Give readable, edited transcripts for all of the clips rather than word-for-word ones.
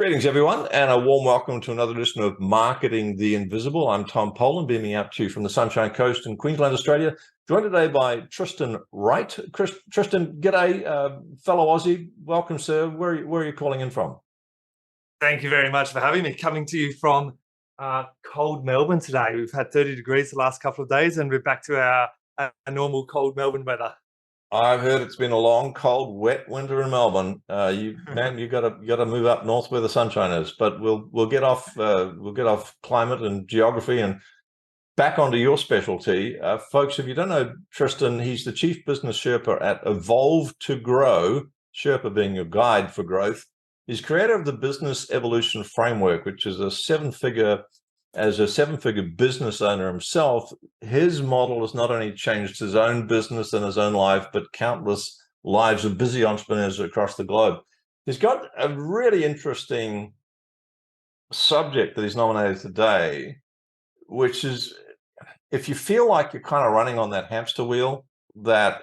Greetings, everyone, and a warm welcome to another edition of Marketing the Invisible. I'm Tom Poland, beaming out to you from the Sunshine Coast in Queensland, Australia. Joined today by Tristan Wright. Tristan, g'day, fellow Aussie. Welcome, sir. Where are you calling in from? Thank you very much for having me. Coming to you from cold Melbourne today. We've had 30 degrees the last couple of days, and we're back to our normal cold Melbourne weather. I've heard it's been a long, cold, wet winter in Melbourne. You gotta move up north where the sunshine is. But we'll get off climate and geography and back onto your specialty, folks. If you don't know Tristan, he's the Chief Business Sherpa at Evolve to Grow. Sherpa being your guide for growth. He's creator of the Business Evolution Framework, which is a seven-figure business owner himself. His model has not only changed his own business and his own life, but countless lives of busy entrepreneurs across the globe. He's got a really interesting subject that he's nominated today, which is if you feel like you're kind of running on that hamster wheel, that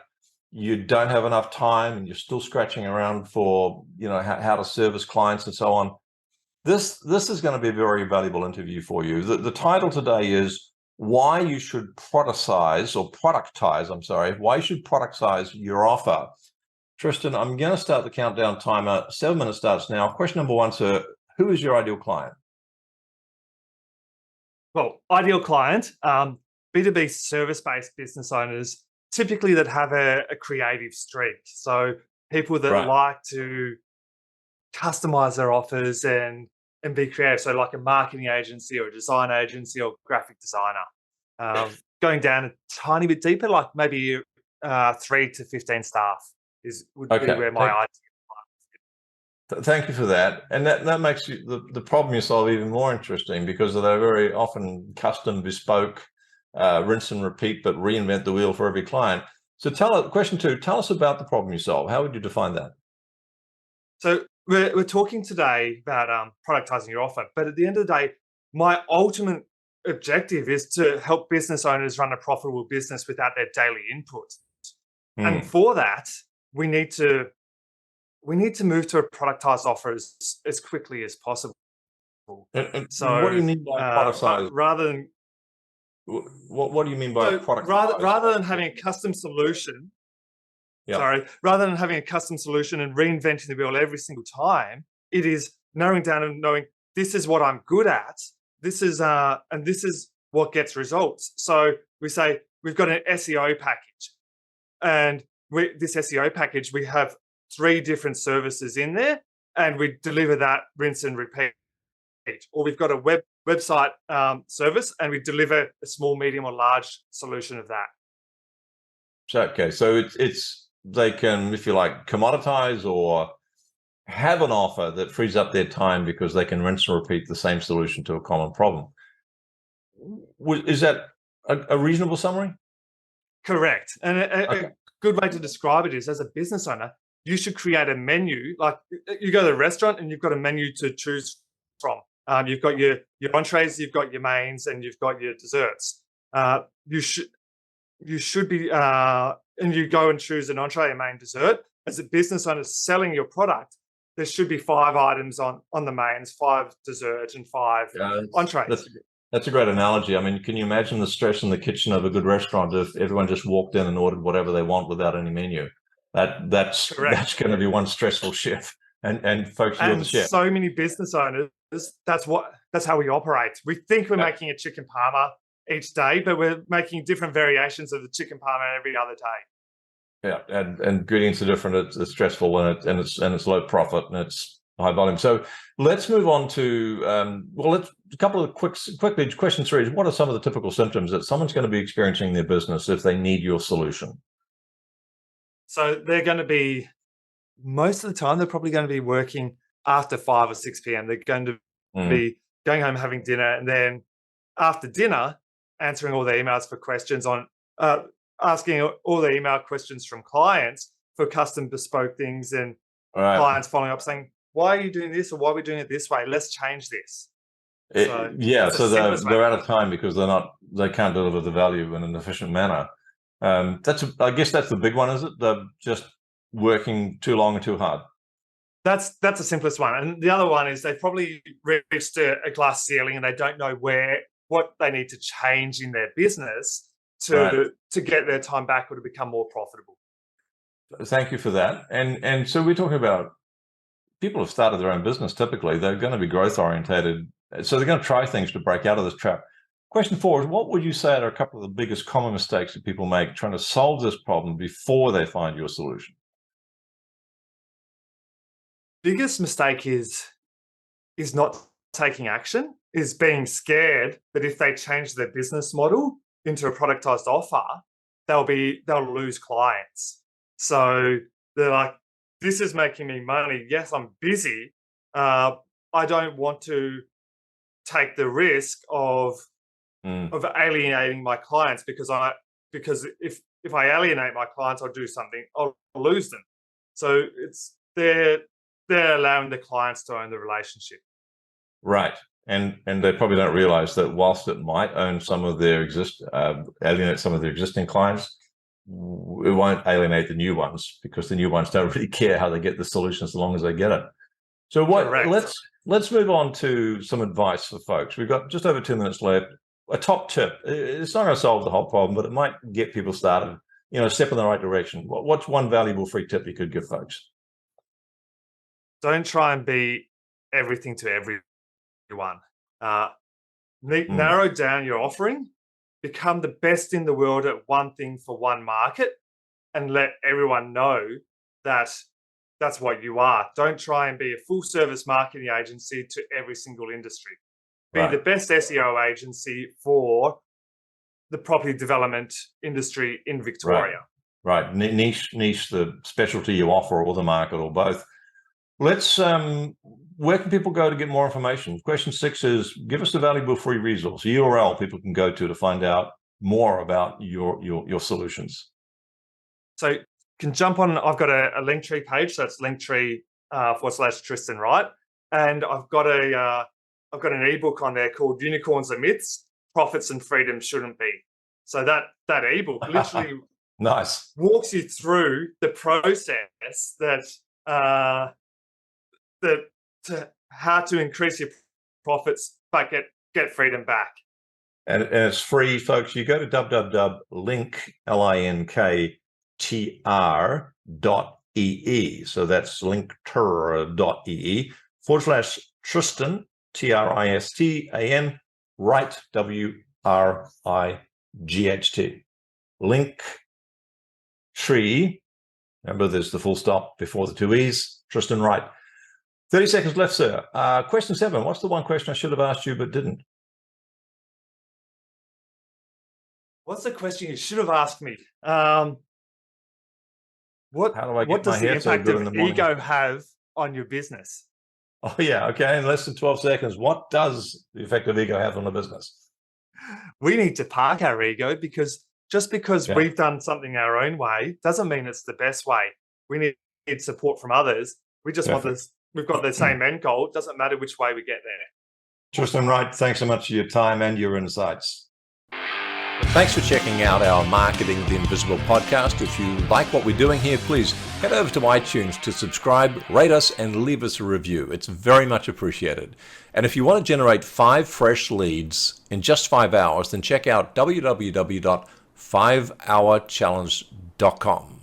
you don't have enough time and you're still scratching around for, how to service clients and so on. This is going to be a very valuable interview for you. The title today is why you should productize, why you should productize your offer. Tristan, I'm going to start the countdown timer. 7 minutes starts now. Question number one, sir, who is your ideal client? Well, ideal client, B2B service-based business owners, typically that have a creative streak. So people that like to customize their offers and be creative. So like a marketing agency or a design agency or graphic designer. Going down a tiny bit deeper, like maybe 3 to 15 staff would be where my ideal client is. Thank you for that. And that makes the problem you solve even more interesting, because they're very often custom, bespoke, rinse and repeat, but reinvent the wheel for every client. So question two, tell us about the problem you solve. How would you define that? So we're talking today about productizing your offer, but at the end of the day, my ultimate objective is to help business owners run a profitable business without their daily input. And for that, we need to move to a productized offer as quickly as possible. So what do you mean by productized? What do you mean by productized? Rather than having a custom solution, rather than having a custom solution and reinventing the wheel every single time, it is narrowing down and knowing this is what I'm good at. This is and this is what gets results. So we say we've got an SEO package, and this SEO package, we have 3 different services in there, and we deliver that rinse and repeat. Or we've got a website service, and we deliver a small, medium, or large solution of that. So they can, if you like, commoditize or have an offer that frees up their time because they can rinse and repeat the same solution to a common problem. Is that a reasonable summary? Correct. And a good way to describe it is, as a business owner, you should create a menu. Like you go to a restaurant and you've got a menu to choose from. You've got your entrees, you've got your mains, and you've got your desserts. You should be, and you go and choose an entree, a main, dessert. As a business owner selling your product, there should be 5 items on the mains, 5 desserts, and 5 entrees. That's a great analogy. I mean, can you imagine the stress in the kitchen of a good restaurant if everyone just walked in and ordered whatever they want without any menu? That's going to be one stressful shift. And folks, you're the chef. So many business owners, that's how we operate. We think we're making a chicken parma each day, but we're making different variations of the chicken parma every other day. Yeah, and ingredients are different. It's stressful, and it's low profit, and it's high volume. So let's move on to a couple of quickly. Question 3 is, what are some of the typical symptoms that someone's going to be experiencing in their business if they need your solution? So they're going to be, most of the time, they're probably going to be working after 5 or 6 p.m. They're going to be going home, having dinner, and then after dinner, answering all the emails for questions on, asking all the email questions from clients for custom bespoke things, and clients following up saying, why are you doing this, or why are we doing it this way? Let's change this. So they're out of time because they can't deliver the value in an efficient manner. I guess that's the big one, is it? They're just working too long and too hard. That's the simplest one. And the other one is they probably reached a glass ceiling and they don't know what they need to change in their business to get their time back or to become more profitable. Thank you for that. And so we're talking about people have started their own business. Typically, they're going to be growth orientated, so they're going to try things to break out of this trap. Question 4 is, what would you say are a couple of the biggest common mistakes that people make trying to solve this problem before they find your solution? Biggest mistake is not taking action, is being scared that if they change their business model into a productized offer, they'll lose clients. So they're like, this is making me money. Yes, I'm busy. I don't want to take the risk of alienating my clients because if I alienate my clients, I'll do something, I'll lose them. So they're allowing the clients to own the relationship. Right. And they probably don't realize that whilst it might own some of their alienate some of their existing clients, it won't alienate the new ones, because the new ones don't really care how they get the solution as long as they get it. So let's move on to some advice for folks. We've got just over 2 minutes left. A top tip. It's not going to solve the whole problem, but it might get people started, a step in the right direction. What's one valuable free tip you could give folks? Don't try and be everything to everyone. Narrow down your offering, become the best in the world at one thing for one market, and let everyone know that that's what you are. Don't try and be a full service marketing agency to every single industry. Be the best SEO agency for the property development industry in Victoria. Right. Niche the specialty you offer, or the market, or both. Let's where can people go to get more information? Question 6 is, give us a valuable free resource, a URL people can go to find out more about your solutions. So you can jump on, I've got a Linktree page, so it's linktr.ee/Tristan Wright, and I've got an ebook on there called Unicorns and Myths, Profits and Freedom Shouldn't Be. So that ebook literally nice walks you through the process that how to increase your profits but get freedom back. And it's free, folks. You go to linktr.ee. So that's linktr.ee /Tristan, TRISTAN, Wright, WRIGHT. Linktree. Remember, there's the full stop before the 2 E's. Tristan Wright. 30 seconds left, sir. Question 7. What's the one question I should have asked you but didn't? What's the question you should have asked me? What does the impact of ego have on your business? Oh, yeah. Okay. In less than 12 seconds, what does the effect of ego have on the business? We need to park our ego, because just because we've done something our own way doesn't mean it's the best way. We need support from others. We just want this. We've got the same end goal. It doesn't matter which way we get there. Tristan Wright, thanks so much for your time and your insights. Thanks for checking out our Marketing the Invisible podcast. If you like what we're doing here, please head over to iTunes to subscribe, rate us, and leave us a review. It's very much appreciated. And if you want to generate 5 fresh leads in just 5 hours, then check out www.5hourchallenge.com.